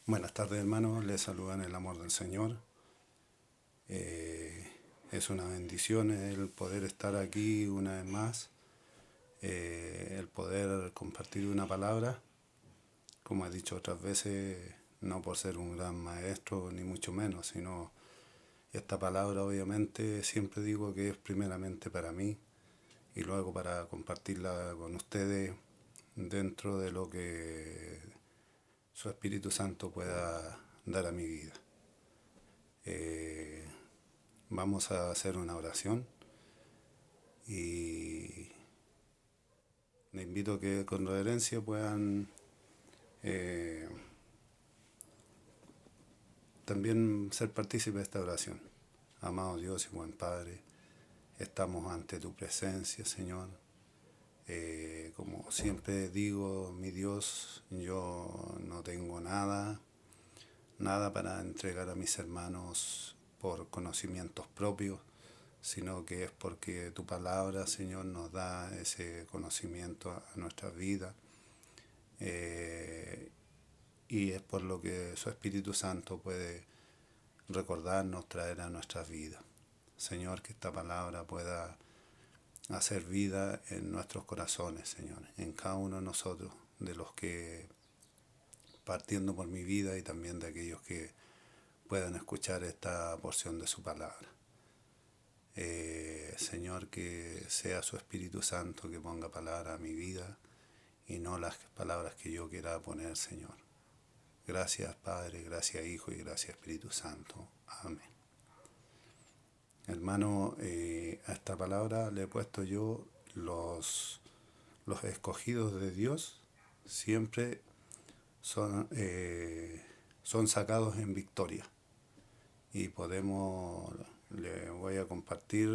Buenas tardes, hermanos. Les saludan el amor del Señor. Eh, es una bendición el poder estar aquí una vez más, el poder compartir una palabra, como he dicho otras veces, no por ser un gran maestro, ni mucho menos, sino esta palabra obviamente siempre digo que es primeramente para mí y luego para compartirla con ustedes dentro de lo que su Espíritu Santo pueda dar a mi vida. Eh, Vamos a hacer una oración y les invito a que con reverencia puedan eh, también ser partícipes de esta oración. Amado Dios y buen Padre, estamos ante tu presencia, Señor. Como siempre digo, mi Dios, yo no tengo nada para entregar a mis hermanos por conocimientos propios, sino que es porque tu palabra, Señor, nos da ese conocimiento a nuestra vida. Eh, y es por lo que su Espíritu Santo puede recordarnos, traer a nuestras vidas. Señor, que esta palabra pueda hacer vida en nuestros corazones, Señor, en cada uno de nosotros, de los que partiendo por mi vida y también de aquellos que puedan escuchar esta porción de su palabra. Señor, que sea su Espíritu Santo que ponga palabra a mi vida y no las palabras que yo quiera poner, Señor. Gracias Padre, gracias Hijo y gracias Espíritu Santo. Amén. Hermano, a esta palabra le he puesto yo los escogidos de Dios siempre son sacados en victoria. Y le voy a compartir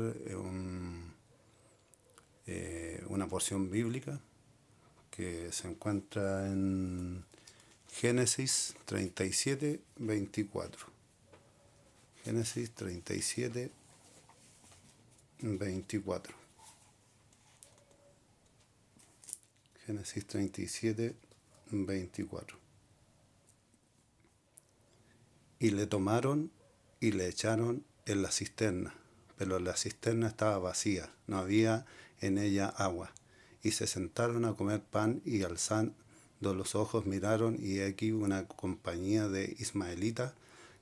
una porción bíblica que se encuentra en Génesis 37, 24. Génesis 37, 24. Génesis 37, 24. Y le tomaron y le echaron en la cisterna, pero la cisterna estaba vacía, no había en ella agua. Y se sentaron a comer pan y alzando los ojos miraron y aquí una compañía de ismaelitas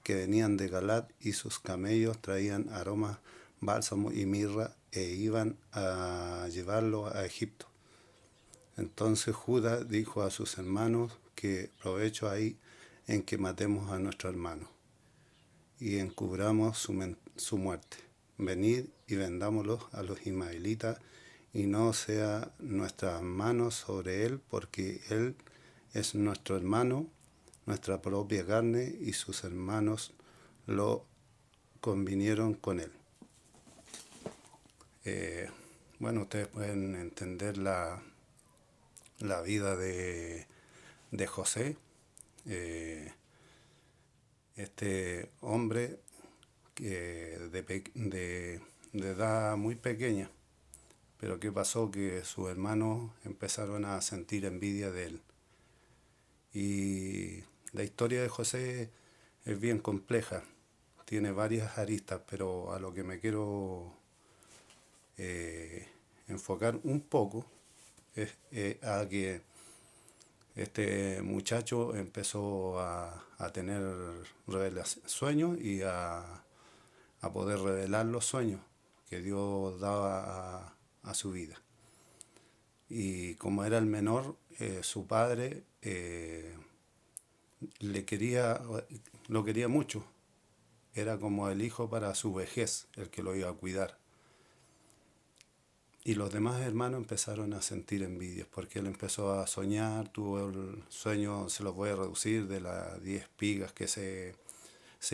que venían de Galat y sus camellos traían aromas, bálsamo y mirra e iban a llevarlo a Egipto. Entonces Judá dijo a sus hermanos que provecho hay en que matemos a nuestro hermano y encubramos su muerte. Venid y vendámoslo a los ismaelitas y no sea nuestras manos sobre él, porque él es nuestro hermano, nuestra propia carne, y sus hermanos lo convinieron con él. Eh, bueno, ustedes pueden entender la vida de José, este hombre que de edad muy pequeña, pero ¿qué pasó? Que sus hermanos empezaron a sentir envidia de él. Y la historia de José es bien compleja, tiene varias aristas, pero a lo que me quiero enfocar un poco es a que este muchacho empezó a tener sueños y a poder revelar los sueños que Dios daba a su vida. Y como era el menor, su padre le quería, lo quería mucho. Era como el hijo para su vejez, el que lo iba a cuidar. Y los demás hermanos empezaron a sentir envidias porque él empezó a soñar, tuvo el sueño, se los voy a reducir, de las 10 espigas que se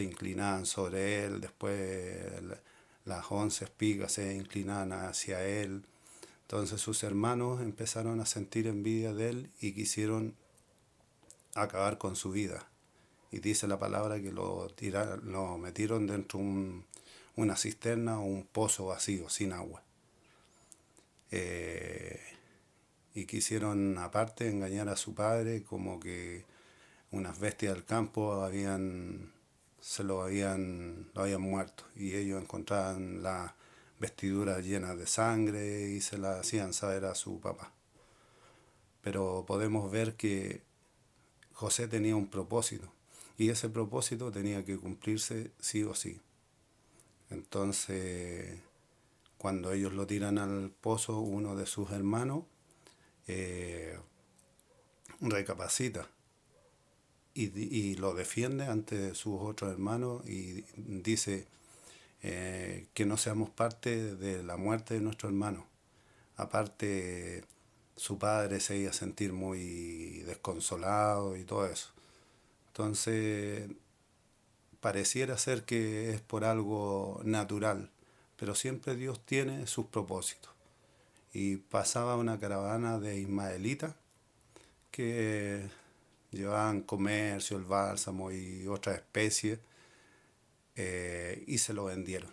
inclinaban sobre él, después las 11 espigas se inclinaban hacia él. Entonces sus hermanos empezaron a sentir envidia de él y quisieron acabar con su vida. Y dice la palabra que lo metieron dentro de una cisterna o un pozo vacío, sin agua. Y quisieron aparte engañar a su padre, como que unas bestias del campo lo habían muerto, y ellos encontraban las vestiduras llenas de sangre y se las hacían saber a su papá. Pero podemos ver que José tenía un propósito, y ese propósito tenía que cumplirse sí o sí. Entonces, cuando ellos lo tiran al pozo, uno de sus hermanos eh, recapacita y lo defiende ante sus otros hermanos y dice que no seamos parte de la muerte de nuestro hermano. Aparte, su padre se iba a sentir muy desconsolado y todo eso. Entonces, pareciera ser que es por algo natural, pero siempre Dios tiene sus propósitos. Y pasaba una caravana de ismaelitas que llevaban comercio, el bálsamo y otras especies, y se lo vendieron.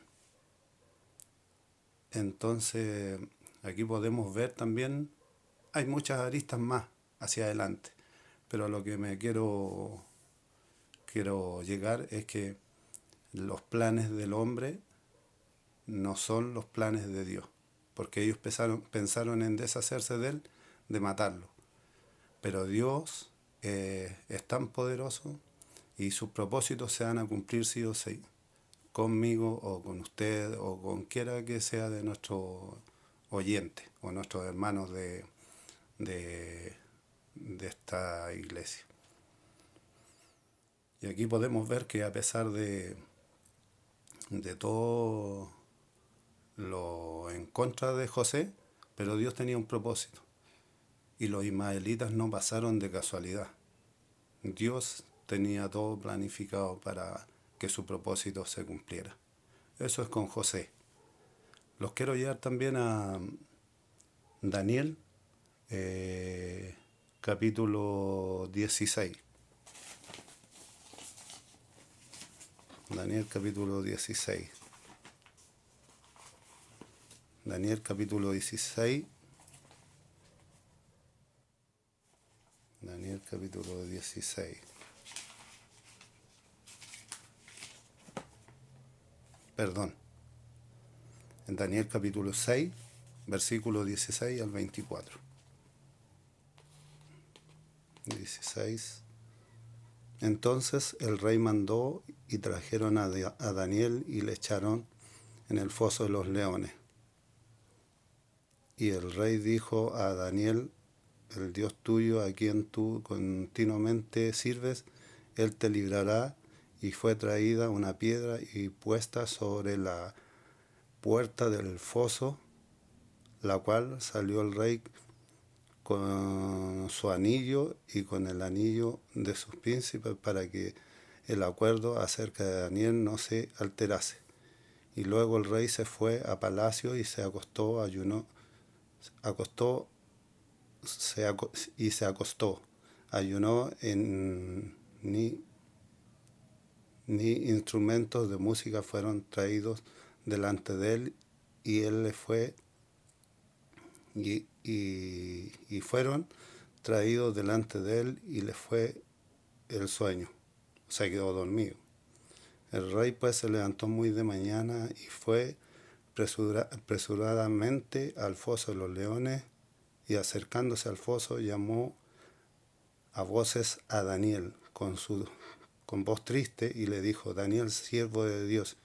Entonces, aquí podemos ver también, hay muchas aristas más hacia adelante, pero a lo que me quiero llegar es que los planes del hombre no son los planes de Dios, porque ellos pensaron en deshacerse de él, de matarlo. Pero Dios es tan poderoso y sus propósitos se van a cumplir sí o sí, conmigo o con usted o con quiera que sea de nuestros oyentes o nuestros hermanos de, de esta iglesia. Y aquí podemos ver que a pesar de todo lo en contra de José, pero Dios tenía un propósito. Y los ismaelitas no pasaron de casualidad. Dios tenía todo planificado para que su propósito se cumpliera. Eso es con José. Los quiero llevar también a Daniel, capítulo 16. Daniel capítulo 16. Daniel capítulo 16. Daniel capítulo 16. Perdón. En Daniel capítulo 6, versículo 16 al 24. 16. Entonces el rey mandó y trajeron a Daniel y le echaron en el foso de los leones. Y el rey dijo a Daniel: el Dios tuyo, a quien tú continuamente sirves, él te librará. Y fue traída una piedra y puesta sobre la puerta del foso, la cual salió el rey con su anillo y con el anillo de sus príncipes, para que el acuerdo acerca de Daniel no se alterase. Y luego el rey se fue a palacio y se acostó, ayunó ni instrumentos de música fueron traídos delante de él, y él le fue y fueron traídos delante de él, y le fue el sueño, o sea, quedó dormido. El rey pues se levantó muy de mañana y fue apresuradamente al foso de los leones, y acercándose al foso llamó a voces a Daniel con voz triste, y le dijo: Daniel, siervo de Dios,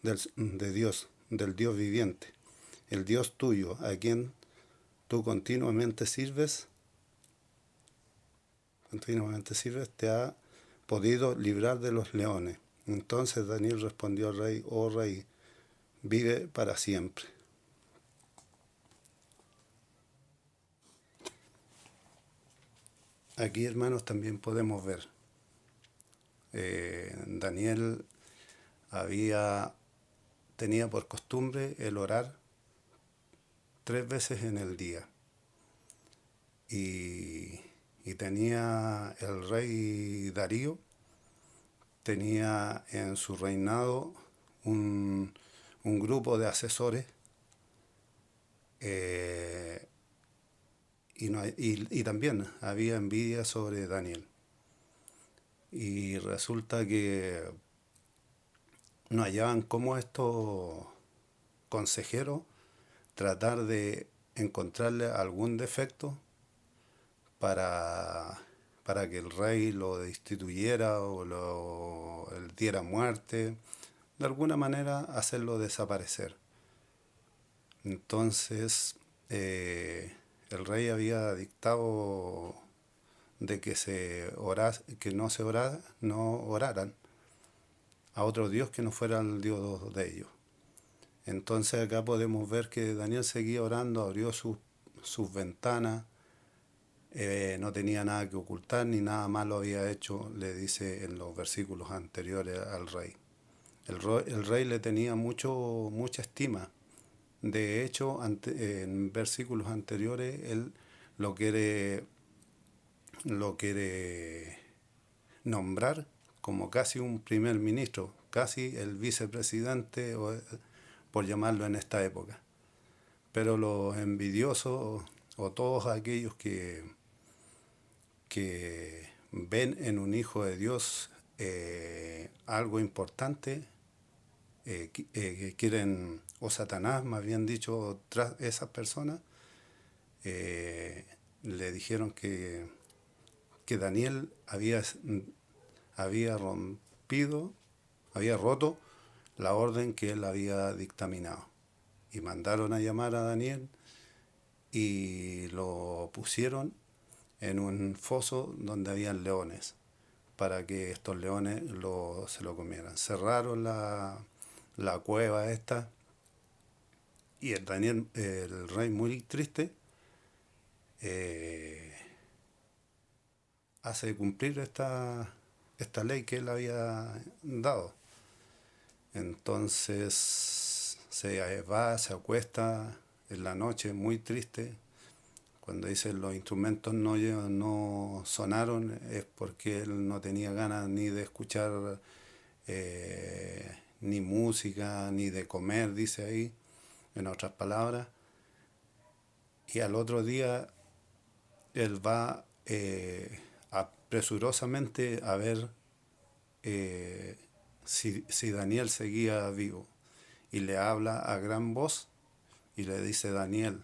del Dios viviente, el Dios tuyo, a quien tú continuamente sirves, te ha podido librar de los leones. Entonces Daniel respondió al rey: oh rey, vive para siempre. Aquí, hermanos, también podemos ver, Daniel tenía por costumbre el orar 3 veces en el día. Y tenía el rey Darío, tenía en su reinado un grupo de asesores, y también había envidia sobre Daniel. Y resulta que no hallaban cómo estos consejeros tratar de encontrarle algún defecto para, para que el rey lo destituyera o le diera muerte, de alguna manera hacerlo desaparecer. Entonces, el rey había dictado de que que no oraran a otro Dios que no fuera el Dios de ellos. Entonces acá podemos ver que Daniel seguía orando, abrió sus ventanas, no tenía nada que ocultar ni nada malo había hecho, le dice en los versículos anteriores al rey. El rey le tenía mucha estima. De hecho, en versículos anteriores, él lo quiere, lo quiere nombrar como casi un primer ministro, casi el vicepresidente, por llamarlo en esta época. Pero los envidiosos o todos aquellos que ven en un hijo de Dios algo importante, que quieren, o Satanás más bien dicho, tras esas personas, eh, le dijeron que Daniel había había roto la orden que él había dictaminado. Y mandaron a llamar a Daniel y lo pusieron en un foso donde habían leones para que estos leones se lo comieran. Cerraron la cueva esta y el rey muy triste, eh, hace cumplir esta ley que él había dado. Entonces se acuesta en la noche muy triste. Cuando dicen los instrumentos no sonaron es porque él no tenía ganas ni de escuchar ni música, ni de comer, dice ahí, en otras palabras. Y al otro día él va apresurosamente a ver eh, si Daniel seguía vivo. Y le habla a gran voz y le dice: Daniel,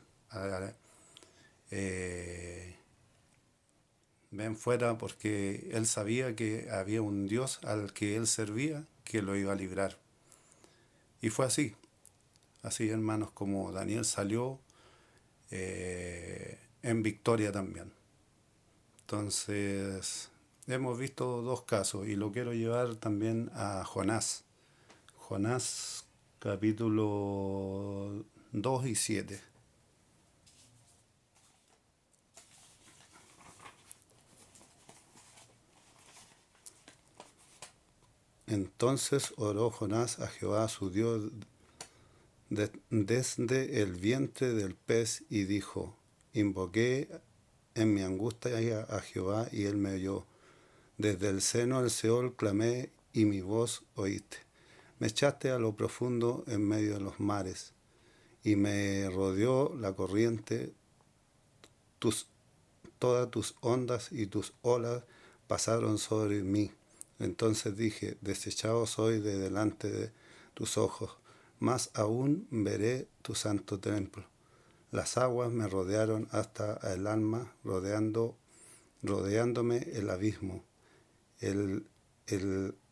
eh, ven fuera, porque él sabía que había un Dios al que él servía que lo iba a librar. Y fue así hermanos, como Daniel salió en victoria también. Entonces, hemos visto dos casos y lo quiero llevar también a Jonás. Jonás capítulo 2 y 7. Entonces oró Jonás a Jehová su Dios desde el vientre del pez y dijo: invoqué en mi angustia a Jehová y él me oyó. Desde el seno del Seol clamé y mi voz oíste. Me echaste a lo profundo en medio de los mares y me rodeó la corriente. Tus, todas tus ondas y tus olas pasaron sobre mí. Entonces dije: desechado soy de delante de tus ojos, más aún veré tu santo templo. Las aguas me rodearon hasta el alma, rodeándome el abismo. El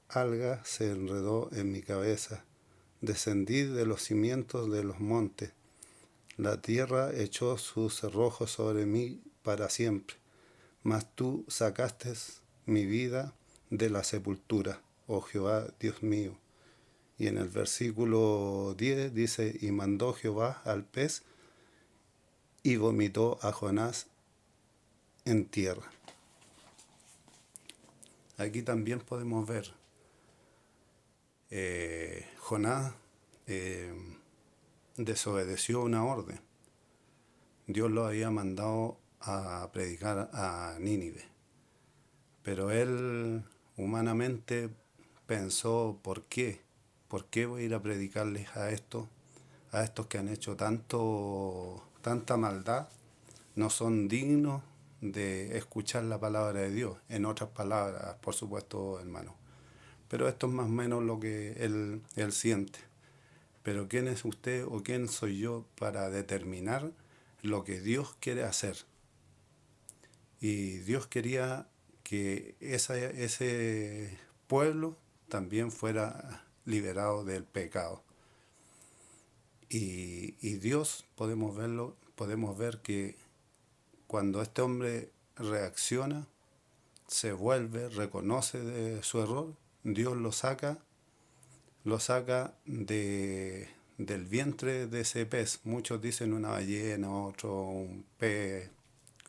alga se enredó en mi cabeza. Descendí de los cimientos de los montes. La tierra echó sus cerrojos sobre mí para siempre. Mas tú sacaste mi vida de la sepultura, oh Jehová, Dios mío. Y en el versículo 10 dice: y mandó Jehová al pez y vomitó a Jonás en tierra. Aquí también podemos ver Jonás desobedeció una orden. Dios lo había mandado a predicar a Nínive, pero él humanamente pensó: ¿por qué? ¿Por qué voy a ir a predicarles a estos que han hecho tanta maldad? No son dignos de escuchar la palabra de Dios. En otras palabras, por supuesto, hermano. Pero esto es más o menos lo que él siente. Pero ¿quién es usted o quién soy yo para determinar lo que Dios quiere hacer? Y Dios quería que ese pueblo también fuera liberado del pecado. Y Dios, podemos ver que cuando este hombre reacciona, se vuelve, reconoce de su error, Dios lo saca del vientre de ese pez. Muchos dicen una ballena, otro un pez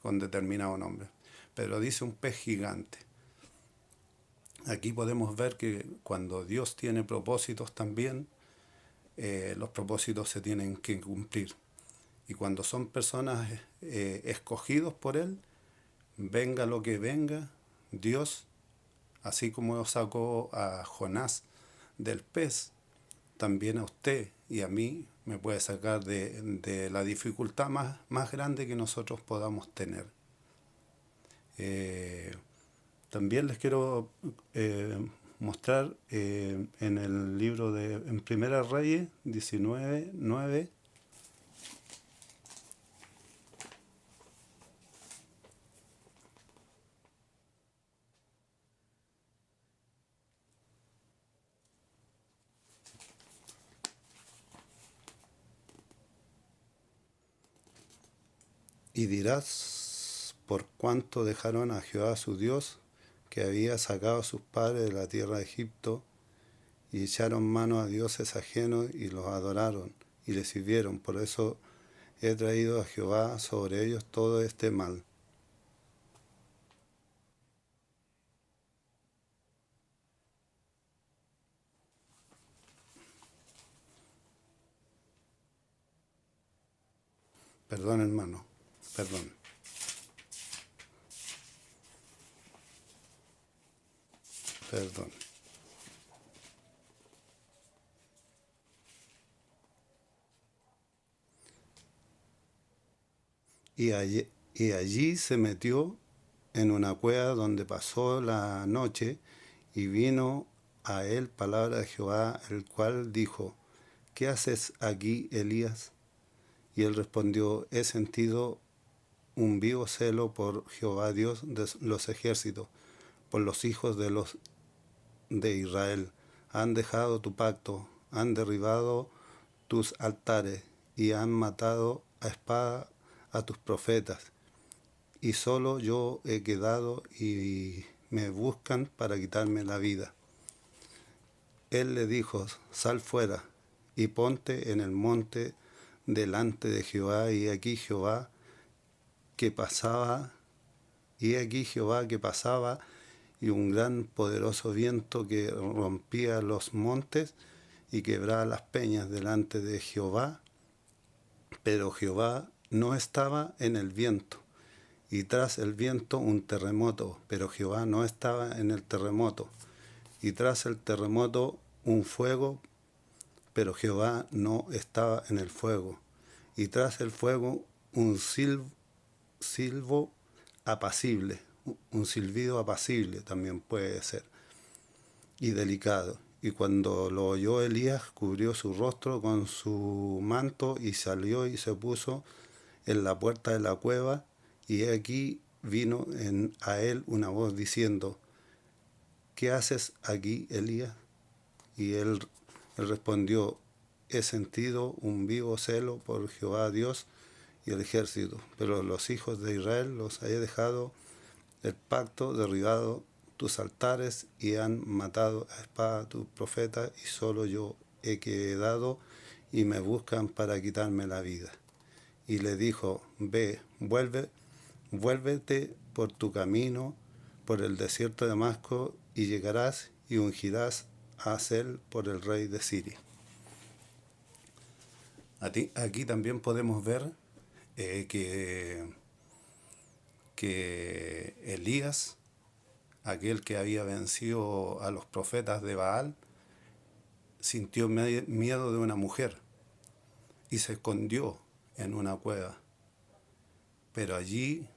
con determinado nombre, pero dice un pez gigante. Aquí podemos ver que cuando Dios tiene propósitos también, los propósitos se tienen que cumplir. Y cuando son personas escogidos por Él, venga lo que venga, Dios, así como sacó a Jonás del pez, también a usted y a mí me puede sacar de la dificultad más grande que nosotros podamos tener. También les quiero mostrar en el libro en Primera Reyes 19:9. Y dirás, por cuánto dejaron a Jehová su Dios, que había sacado a sus padres de la tierra de Egipto, y echaron mano a dioses ajenos y los adoraron y les sirvieron. Por eso he traído a Jehová sobre ellos todo este mal. Perdón, hermano, perdón. Perdón. Y allí se metió en una cueva donde pasó la noche, y vino a él palabra de Jehová, el cual dijo, ¿qué haces aquí, Elías? Y él respondió, he sentido un vivo celo por Jehová Dios de los ejércitos, por los hijos de Israel. Han dejado tu pacto, han derribado tus altares y han matado a espada a tus profetas. Y solo yo he quedado y me buscan para quitarme la vida. Él le dijo, sal fuera y ponte en el monte delante de Jehová. Y aquí Jehová que pasaba, y un gran poderoso viento que rompía los montes y quebraba las peñas delante de Jehová, pero Jehová no estaba en el viento. Y tras el viento un terremoto, pero Jehová no estaba en el terremoto. Y tras el terremoto un fuego, pero Jehová no estaba en el fuego. Y tras el fuego un silbo apacible, un silbido apacible también puede ser, y delicado. Y cuando lo oyó Elías, cubrió su rostro con su manto y salió y se puso en la puerta de la cueva. Y aquí vino a él una voz diciendo, ¿qué haces aquí, Elías? Y él respondió, he sentido un vivo celo por Jehová Dios y el ejército, pero los hijos de Israel los he dejado el pacto, derribado tus altares y han matado a espada a tus profetas, y solo yo he quedado y me buscan para quitarme la vida. Y le dijo, ve, vuélvete por tu camino, por el desierto de Damasco, y llegarás y ungirás a Hazael por el rey de Siria. Aquí también podemos ver que Elías, aquel que había vencido a los profetas de Baal, sintió miedo de una mujer y se escondió en una cueva. Pero allí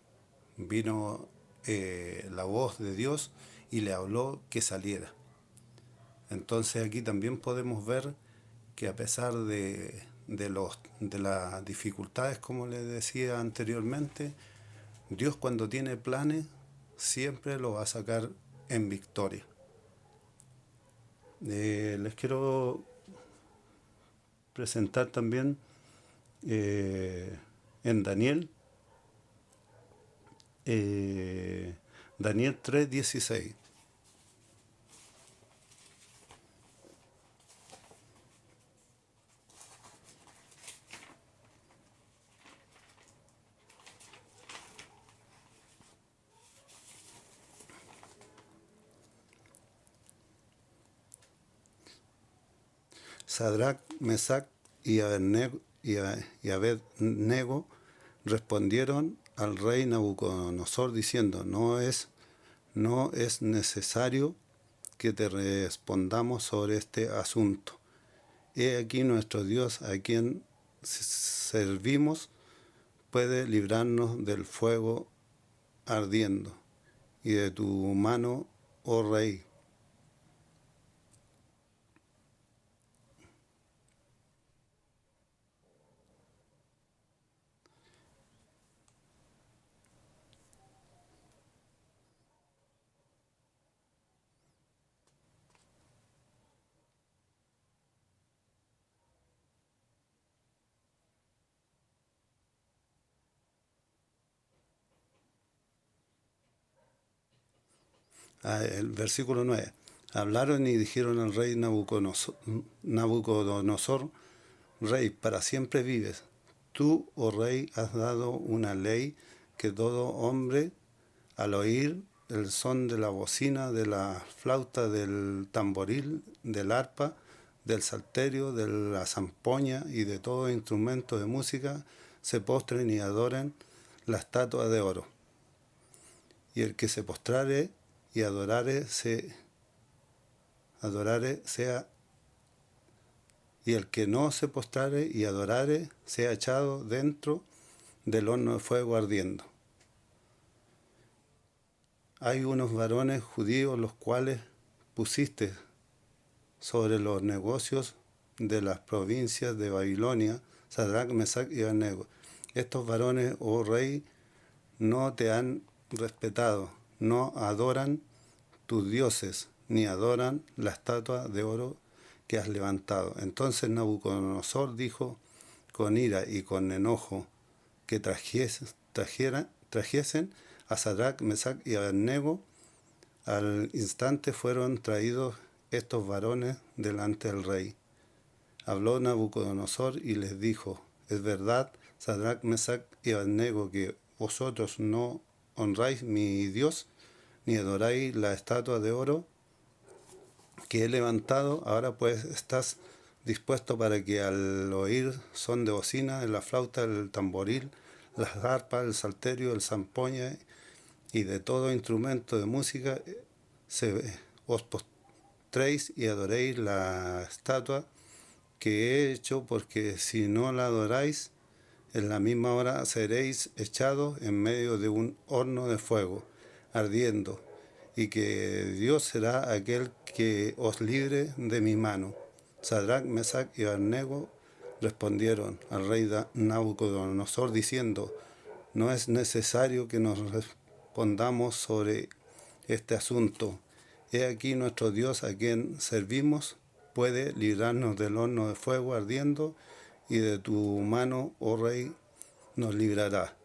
vino la voz de Dios y le habló que saliera. Entonces aquí también podemos ver que a pesar de las dificultades, como les decía anteriormente, Dios cuando tiene planes siempre lo va a sacar en victoria. Les quiero presentar también en Daniel 3:16. Sadrac, Mesac y Abednego respondieron al rey Nabucodonosor diciendo, no es necesario que te respondamos sobre este asunto. He aquí nuestro Dios a quien servimos puede librarnos del fuego ardiendo y de tu mano, oh rey. El versículo 9. Hablaron y dijeron al rey Nabucodonosor, rey, para siempre vives. Tú, oh rey, has dado una ley que todo hombre, al oír el son de la bocina, de la flauta, del tamboril, del arpa, del salterio, de la zampoña y de todo instrumento de música, se postren y adoren la estatua de oro. Y el que se postrare y adorare sea, y el que no se postrare y adorare sea echado dentro del horno de fuego ardiendo. Hay unos varones judíos los cuales pusiste sobre los negocios de las provincias de Babilonia, Sadrac, Mesac y Abednego. Estos varones, oh rey, no te han respetado, no adoran tus dioses, ni adoran la estatua de oro que has levantado. Entonces Nabucodonosor dijo con ira y con enojo que trajesen a Sadrac, Mesac y Abednego. Al instante fueron traídos estos varones delante del rey. Habló Nabucodonosor y les dijo, es verdad, Sadrac, Mesac y Abednego, que vosotros no honráis mi Dios, ni adoráis la estatua de oro que he levantado. Ahora pues estás dispuesto para que al oír son de bocina, de la flauta, el tamboril, las arpas, el salterio, el zampoña y de todo instrumento de música, os postréis y adoréis la estatua que he hecho, porque si no la adoráis, en la misma hora seréis echados en medio de un horno de fuego, ardiendo, y que Dios será aquel que os libre de mi mano. Sadrac, Mesac y Abednego respondieron al rey Nabucodonosor diciendo, no es necesario que nos respondamos sobre este asunto. He aquí nuestro Dios a quien servimos puede librarnos del horno de fuego ardiendo, y de tu mano, oh rey, nos librará.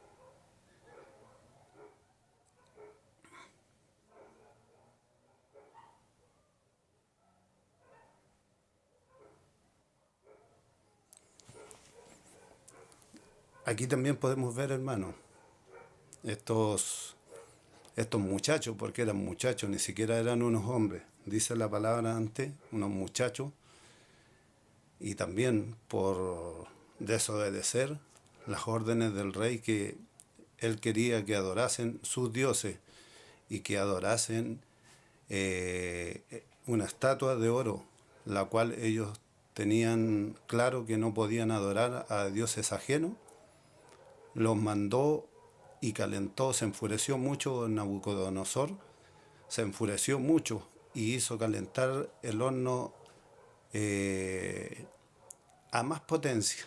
Aquí también podemos ver, hermano, estos muchachos, porque eran muchachos, ni siquiera eran unos hombres. Dice la palabra antes, unos muchachos, y también por desobedecer las órdenes del rey, que él quería que adorasen sus dioses y que adorasen una estatua de oro, la cual ellos tenían claro que no podían adorar a dioses ajenos. Los mandó y calentó, se enfureció mucho Nabucodonosor, se enfureció mucho y hizo calentar el horno a más potencia,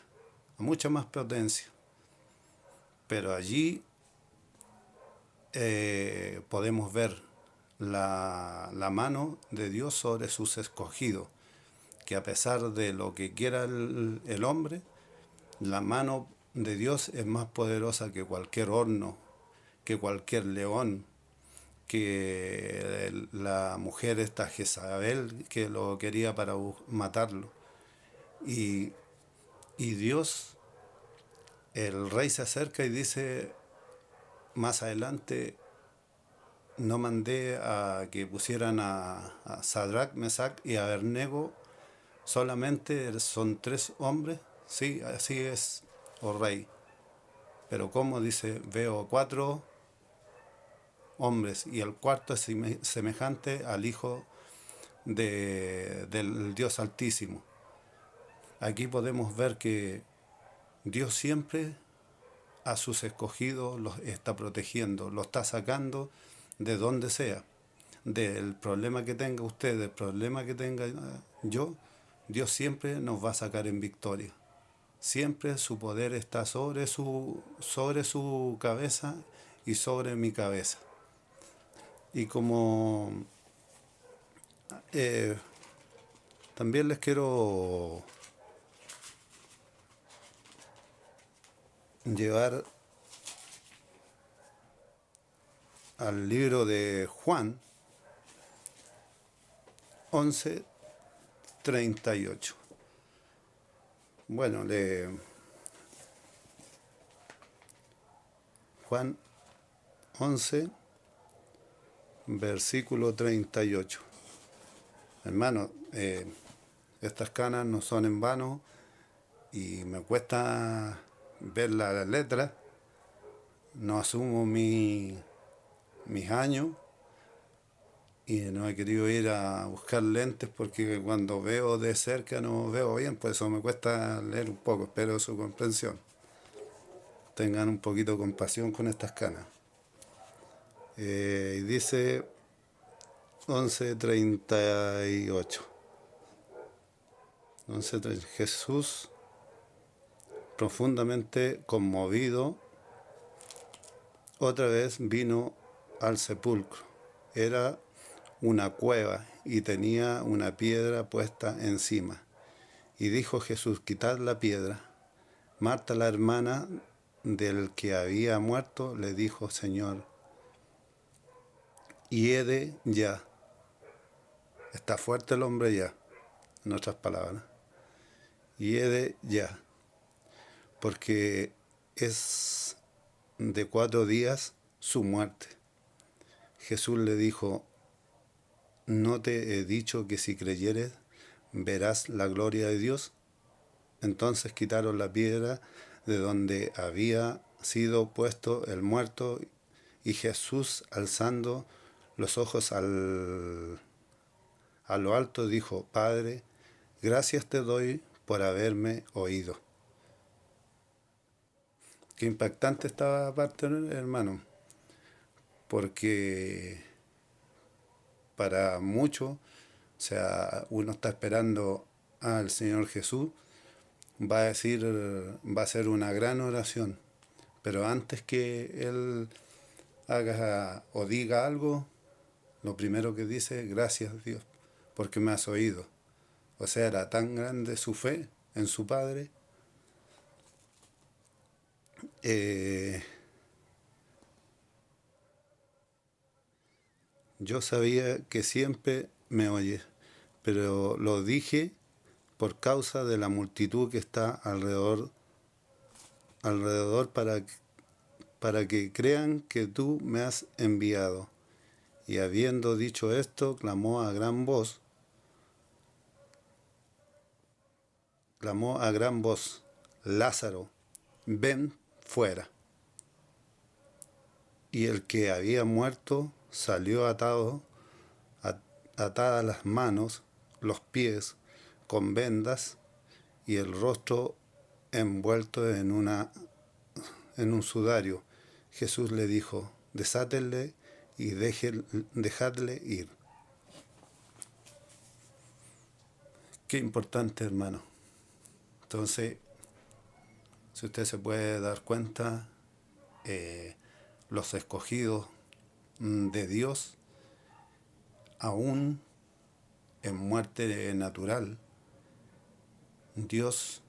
a mucha más potencia. Pero allí podemos ver la mano de Dios sobre sus escogidos, que a pesar de lo que quiera el hombre, la mano de Dios es más poderosa que cualquier horno, que cualquier león, que la mujer esta Jezabel que lo quería para matarlo. Y, y Dios, el rey se acerca y dice, más adelante, no mandé a que pusieran a Sadrach, Mesach y Abednego, solamente son 3 hombres, sí, así es, oh rey. Pero como dice, veo 4 hombres y el cuarto es semejante al Hijo del Dios Altísimo. Aquí podemos ver que Dios siempre a sus escogidos los está protegiendo, los está sacando de donde sea, del problema que tenga usted, del problema que tenga yo, Dios siempre nos va a sacar en victoria. Siempre su poder está sobre su cabeza y sobre mi cabeza. Y como también les quiero llevar al libro de Juan 11:38. Bueno, Juan 11, versículo 38. Hermano, estas canas no son en vano y me cuesta ver las letras. No asumo mis años y no he querido ir a buscar lentes porque cuando veo de cerca no veo bien, por eso me cuesta leer un poco. Espero su comprensión. Tengan un poquito de compasión con estas canas. Y dice 11:38. Jesús, profundamente conmovido, otra vez vino al sepulcro. Era una cueva y tenía una piedra puesta encima. Y dijo Jesús, quitad la piedra. Marta, la hermana del que había muerto, le dijo, Señor, hiede ya. Está fuerte el hombre ya, en otras palabras. Hiede ya, porque es de 4 días su muerte. Jesús le dijo, ¿no te he dicho que si creyeres verás la gloria de Dios? Entonces quitaron la piedra de donde había sido puesto el muerto, y Jesús, alzando los ojos a lo alto, dijo, Padre, gracias te doy por haberme oído. Qué impactante esta parte, hermano, porque para muchos, o sea, uno está esperando al Señor Jesús, va a ser una gran oración, pero antes que Él haga o diga algo, lo primero que dice, gracias Dios, porque me has oído. O sea, era tan grande su fe en su Padre. Yo sabía que siempre me oye, pero lo dije por causa de la multitud que está alrededor para que crean que tú me has enviado. Y habiendo dicho esto, clamó a gran voz, Lázaro, ven fuera. Y el que había muerto salió atadas las manos, los pies con vendas y el rostro envuelto en un sudario. Jesús le dijo, desátenle y dejadle ir. Qué importante, hermano. Entonces, si usted se puede dar cuenta, los escogidos de Dios, aún en muerte natural, Dios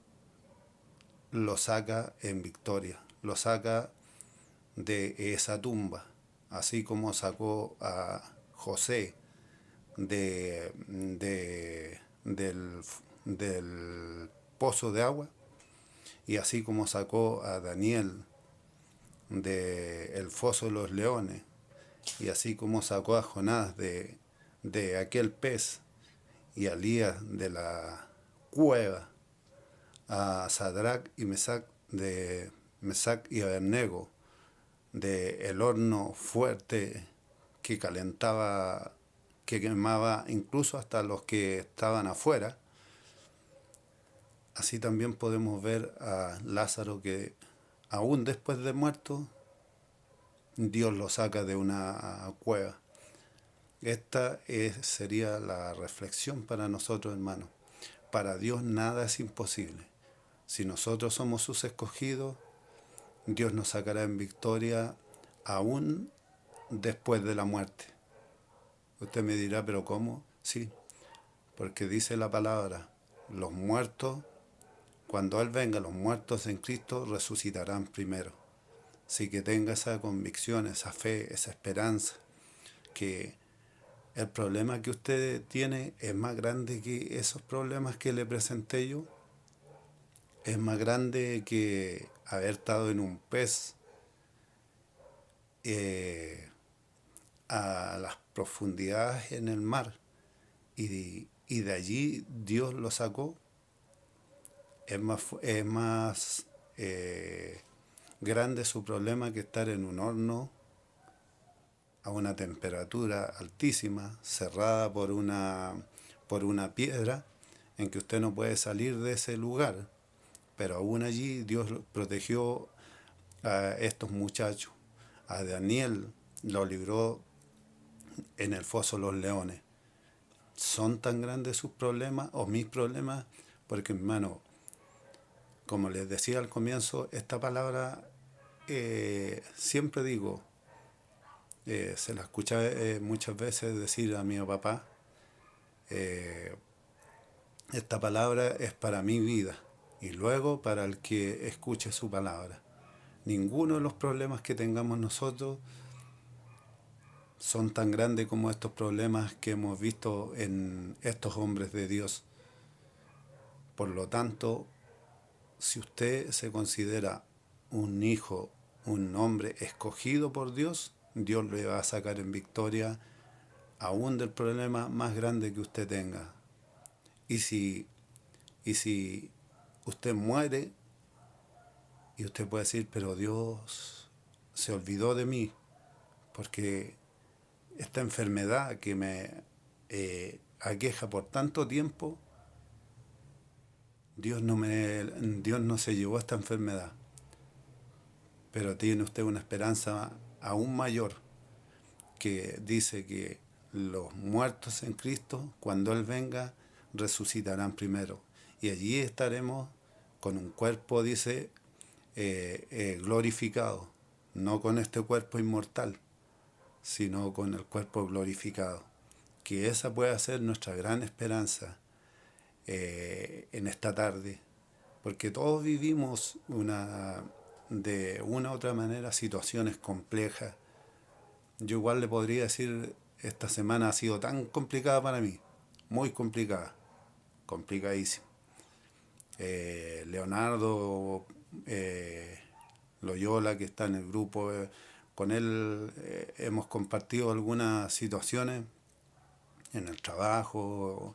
lo saca en victoria, lo saca de esa tumba, así como sacó a José del pozo de agua, y así como sacó a Daniel del foso de los leones, y así como sacó a Jonás de aquel pez, y a Elías de la cueva, a Sadrach y Mesac y Abednego del horno fuerte que calentaba, que quemaba incluso hasta los que estaban afuera. Así también podemos ver a Lázaro, que aún después de muerto, Dios lo saca de una cueva. Esta sería la reflexión para nosotros, hermanos. Para Dios nada es imposible. Si nosotros somos sus escogidos, Dios nos sacará en victoria aún después de la muerte. Usted me dirá, ¿pero cómo? Sí, porque dice la palabra, los muertos, cuando Él venga, los muertos en Cristo resucitarán primero. Así que tenga esa convicción, esa fe, esa esperanza, que el problema que usted tiene es más grande que esos problemas que le presenté yo. Es más grande que haber estado en un pez a las profundidades en el mar y de allí Dios lo sacó. Es más grande su problema que estar en un horno a una temperatura altísima, cerrada por una piedra, en que usted no puede salir de ese lugar. Pero aún allí Dios protegió a estos muchachos. A Daniel lo libró en el foso de los leones. ¿Son tan grandes sus problemas o mis problemas? Porque, hermano, como les decía al comienzo, esta palabra siempre digo, se la escuché muchas veces decir a mi papá, esta palabra es para mi vida y luego para el que escuche su palabra. Ninguno de los problemas que tengamos nosotros son tan grandes como estos problemas que hemos visto en estos hombres de Dios. Por lo tanto, si usted se considera un hijo, un hombre escogido por Dios, Dios le va a sacar en victoria aún del problema más grande que usted tenga. Y si usted muere, y usted puede decir, pero Dios se olvidó de mí, porque esta enfermedad que me aqueja por tanto tiempo, Dios no se llevó esta enfermedad, pero tiene usted una esperanza aún mayor, que dice que los muertos en Cristo, cuando Él venga, resucitarán primero. Y allí estaremos con un cuerpo, dice, glorificado, no con este cuerpo inmortal, sino con el cuerpo glorificado. Que esa pueda ser nuestra gran esperanza en esta tarde, porque todos vivimos de una u otra manera situaciones complejas. Yo igual le podría decir, esta semana ha sido tan complicada para mí, muy complicada, complicadísima. Leonardo Loyola, que está en el grupo, con él hemos compartido algunas situaciones en el trabajo,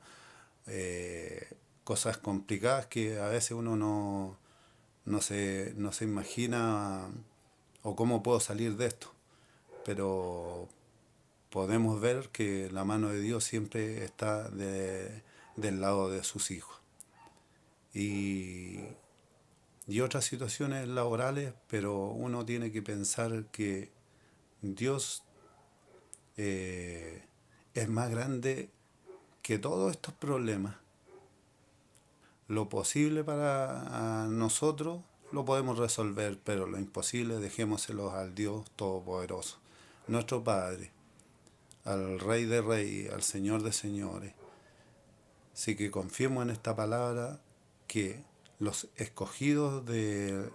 cosas complicadas que a veces uno no se imagina o cómo puedo salir de esto. Pero podemos ver que la mano de Dios siempre está del lado de sus hijos. Y y otras situaciones laborales, pero uno tiene que pensar que Dios es más grande que todos estos problemas. Lo posible para nosotros lo podemos resolver, pero lo imposible dejémoselos al Dios Todopoderoso, nuestro Padre, al Rey de Reyes, al Señor de Señores. Así que confiemos en esta palabra, que los escogidos de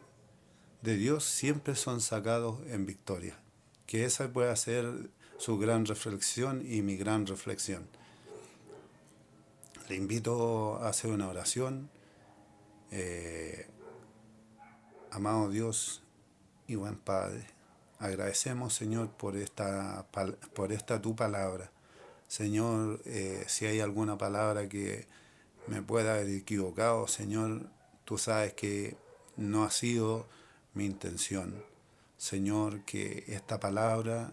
Dios siempre son sacados en victoria. Que esa pueda ser su gran reflexión y mi gran reflexión. Le invito a hacer una oración. Amado Dios y buen Padre, agradecemos, Señor, por esta tu palabra. Señor, si hay alguna palabra que me pueda haber equivocado, Señor, tú sabes que no ha sido mi intención. Señor, que esta palabra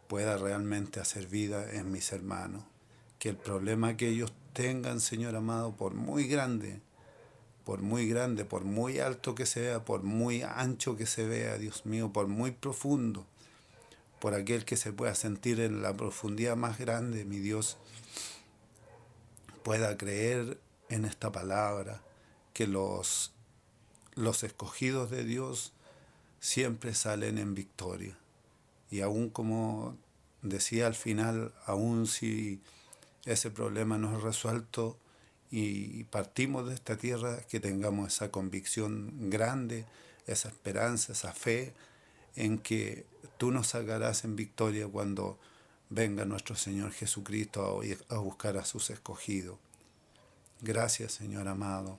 pueda realmente hacer vida en mis hermanos. Que el problema que ellos tengan, Señor amado, por muy grande, por muy alto que se vea, por muy ancho que se vea, Dios mío, por muy profundo, por aquel que se pueda sentir en la profundidad más grande, mi Dios, pueda creer en esta palabra, que los escogidos de Dios siempre salen en victoria. Y aún, como decía al final, aún si ese problema no es resuelto y partimos de esta tierra, que tengamos esa convicción grande, esa esperanza, esa fe en que tú nos sacarás en victoria cuando venga nuestro Señor Jesucristo a buscar a sus escogidos. Gracias, Señor amado,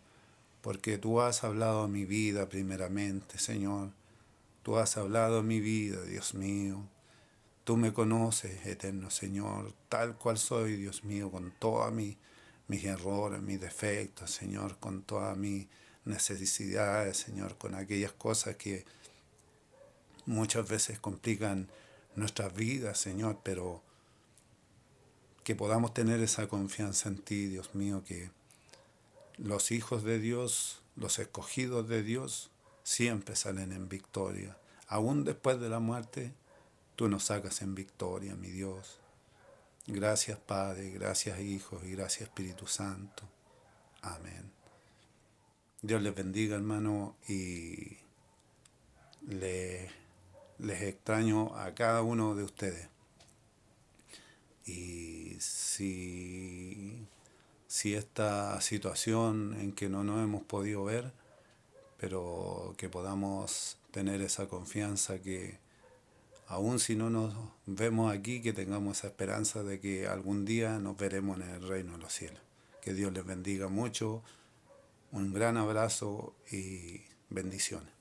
porque tú has hablado a mi vida primeramente, Señor. Tú has hablado a mi vida, Dios mío. Tú me conoces, eterno Señor, tal cual soy, Dios mío, con todos mis errores, mis defectos, Señor, con todas mis necesidades, Señor, con aquellas cosas que muchas veces complican nuestras vidas, Señor, pero que podamos tener esa confianza en ti, Dios mío, que los hijos de Dios, los escogidos de Dios, siempre salen en victoria. Aún después de la muerte, tú nos sacas en victoria, mi Dios. Gracias, Padre, gracias, Hijo, y gracias, Espíritu Santo. Amén. Dios les bendiga, hermano, y les extraño a cada uno de ustedes. Y si esta situación en que no nos hemos podido ver, pero que podamos tener esa confianza, que aún si no nos vemos aquí, que tengamos esa esperanza de que algún día nos veremos en el reino de los cielos. Que Dios les bendiga mucho, un gran abrazo y bendiciones.